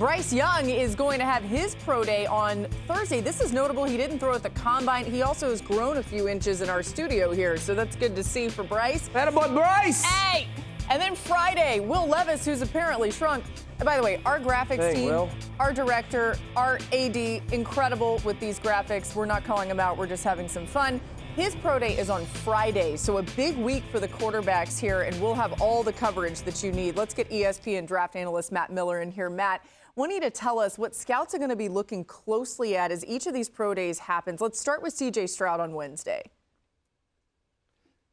Bryce Young is going to have his pro day on Thursday. This is notable. He didn't throw at the combine. He also has grown a few inches in our studio here, so that's good to see for Bryce. Attaboy, Bryce! Hey! And then Friday, Will Levis, who's apparently shrunk. And by the way, our graphics team, Will. our director, our AD, incredible with these graphics. We're not calling them out. We're just having some fun. His pro day is on Friday, so a big week for the quarterbacks here, and we'll have all the coverage that you need. Let's get ESPN draft analyst Matt Miller in here. Matt, I want you to tell us what scouts are going to be looking closely at as each of these pro days happens. Let's start with C.J. Stroud on Wednesday.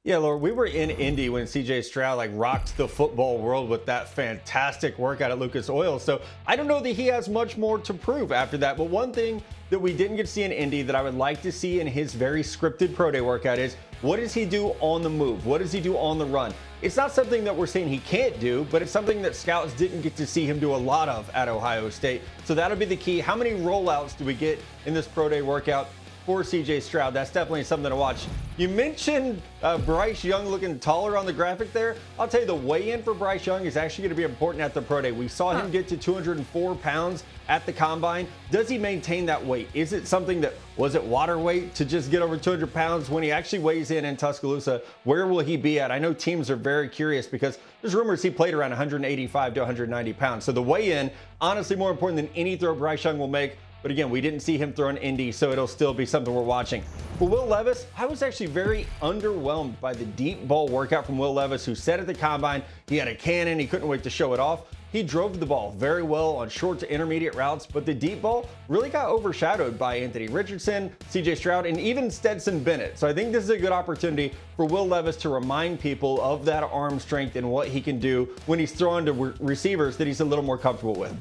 Yeah, Laura, we were in Indy when C.J. Stroud rocked the football world with that fantastic workout at Lucas Oil. So I don't know that he has much more to prove after that. But one thing that we didn't get to see in Indy that I would like to see in his very scripted pro day workout is what does he do on the move? What does he do on the run? It's not something that we're saying he can't do, but it's something that scouts didn't get to see him do a lot of at Ohio State. So that'll be the key. How many rollouts do we get in this pro day workout for C.J. Stroud? That's definitely something to watch. You mentioned Bryce Young looking taller on the graphic there. I'll tell you, the weigh-in for Bryce Young is actually going to be important at the pro day. We saw him get to 204 pounds at the combine. Does he maintain that weight? Is it something that, was it water weight to just get over 200 pounds when he actually weighs in Tuscaloosa? Where will he be at? I know teams are very curious because there's rumors he played around 185 to 190 pounds. So the weigh-in, honestly, more important than any throw Bryce Young will make. But again, we didn't see him throw an Indy, so it'll still be something we're watching. For Will Levis, I was actually very underwhelmed by the deep ball workout from Will Levis, who said at the combine he had a cannon, he couldn't wait to show it off. He drove the ball very well on short to intermediate routes, but the deep ball really got overshadowed by Anthony Richardson, C.J. Stroud, and even Stetson Bennett. So I think this is a good opportunity for Will Levis to remind people of that arm strength and what he can do when he's throwing to receivers that he's a little more comfortable with.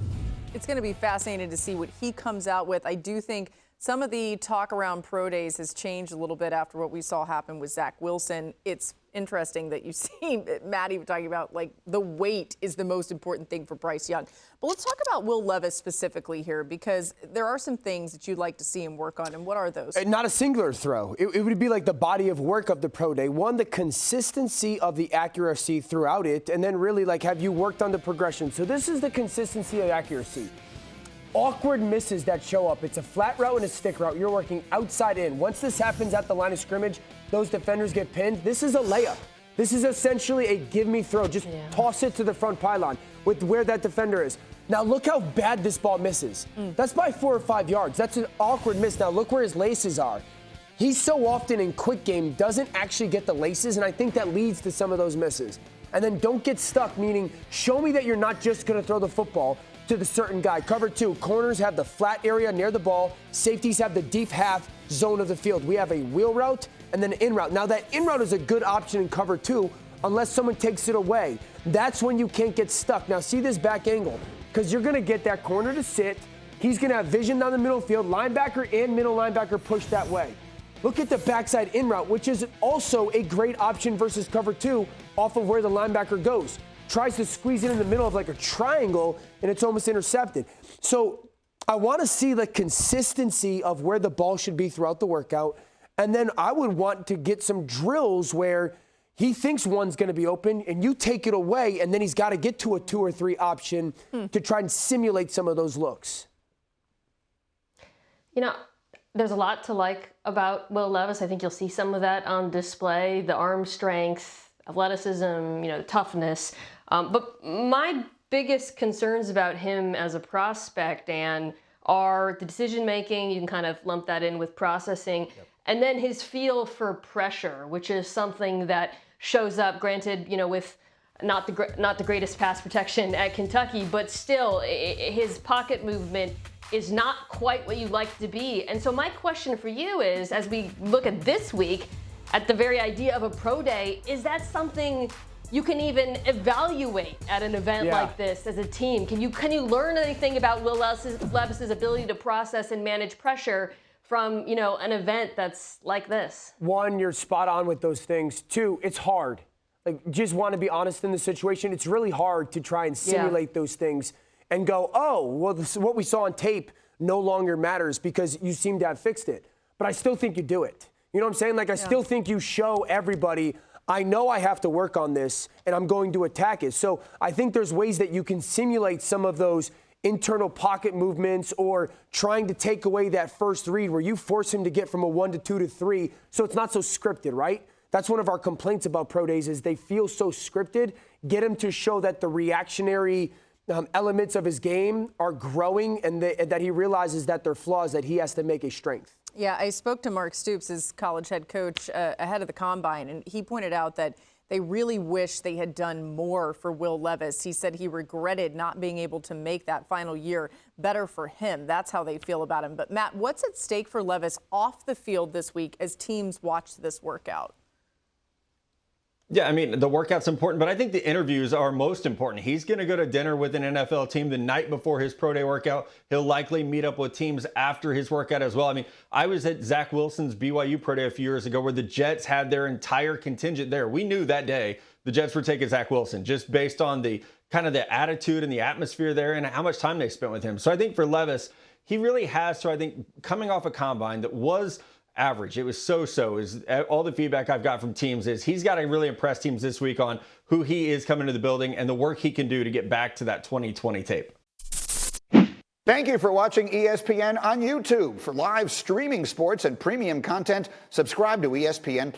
It's going to be fascinating to see what he comes out with. I do think some of the talk around pro days has changed a little bit after what we saw happen with Zach Wilson. It's interesting that you see Matt even talking about the weight is the most important thing for Bryce Young. But let's talk about Will Levis specifically here, because there are some things that you'd like to see him work on. And what are those? Not a singular throw. It would be like the body of work of the pro day. One, the consistency of the accuracy throughout it. And then really have you worked on the progression? So this is the consistency of accuracy. Awkward misses that show up. It's a flat route and a stick route. You're working outside in. Once this happens at the line of scrimmage, those defenders get pinned. This is a layup. This is essentially a give me throw. Just toss it to the front pylon with where that defender is. Now look how bad this ball misses. That's by 4 or 5 yards. That's an awkward miss. Now look where his laces are. He so often in quick game doesn't actually get the laces, and I think that leads to some of those misses. And then don't get stuck, meaning show me that you're not just going to throw the football to the certain guy. Cover 2, corners have the flat area near the ball. Safeties have the deep half zone of the field. We have a wheel route and then an in route. Now that in route is a good option in cover 2 unless someone takes it away. That's when you can't get stuck. Now see this back angle, because you're going to get that corner to sit. He's going to have vision down the middle field. Linebacker and middle linebacker push that way. Look at the backside in route, which is also a great option versus cover 2 off of where the linebacker goes. Tries to squeeze it in the middle of a triangle, and it's almost intercepted. So I want to see the consistency of where the ball should be throughout the workout. And then I would want to get some drills where he thinks one's going to be open, and you take it away, and then he's got to get to a 2 or 3 option to try and simulate some of those looks. There's a lot to like about Will Levis. I think you'll see some of that on display, the arm strength, athleticism, toughness. But my biggest concerns about him as a prospect, Dan, are the decision-making. You can kind of lump that in with processing. And then his feel for pressure, which is something that shows up, granted, with not the greatest pass protection at Kentucky, but still his pocket movement is not quite what you'd like it to be. And so my question for you is, as we look at this week, at the very idea of a pro day, is that something you can even evaluate at an event like this as a team? Can you learn anything about Will Levis's ability to process and manage pressure from, an event that's like this? 1, you're spot on with those things. 2, it's hard. Just want to be honest in the situation. It's really hard to try and simulate those things and go, oh, well, what we saw on tape no longer matters because you seem to have fixed it. But I still think you do it. You know what I'm saying? I still think you show everybody, I know I have to work on this, and I'm going to attack it. So I think there's ways that you can simulate some of those internal pocket movements or trying to take away that first read where you force him to get from a 1 to 2 to 3 so it's not so scripted, right? That's one of our complaints about pro days is they feel so scripted. Get him to show that the reactionary elements of his game are growing and that he realizes that they're flaws that he has to make a strength. Yeah, I spoke to Mark Stoops, his college head coach, ahead of the combine, and he pointed out that they really wish they had done more for Will Levis. He said he regretted not being able to make that final year better for him. That's how they feel about him. But Matt, what's at stake for Levis off the field this week as teams watch this workout? Yeah, I mean, the workout's important, but I think the interviews are most important. He's going to go to dinner with an NFL team the night before his pro day workout. He'll likely meet up with teams after his workout as well. I mean, I was at Zach Wilson's BYU pro day a few years ago where the Jets had their entire contingent there. We knew that day the Jets were taking Zach Wilson just based on the kind of the attitude and the atmosphere there and how much time they spent with him. So I think for Levis, he really has to, I think, coming off a combine that was average. It was so-so. Is all the feedback I've got from teams is he's got to really impress teams this week on who he is coming to the building and the work he can do to get back to that 2020 tape. Thank you for watching ESPN on YouTube. For live streaming sports and premium content, subscribe to ESPN+.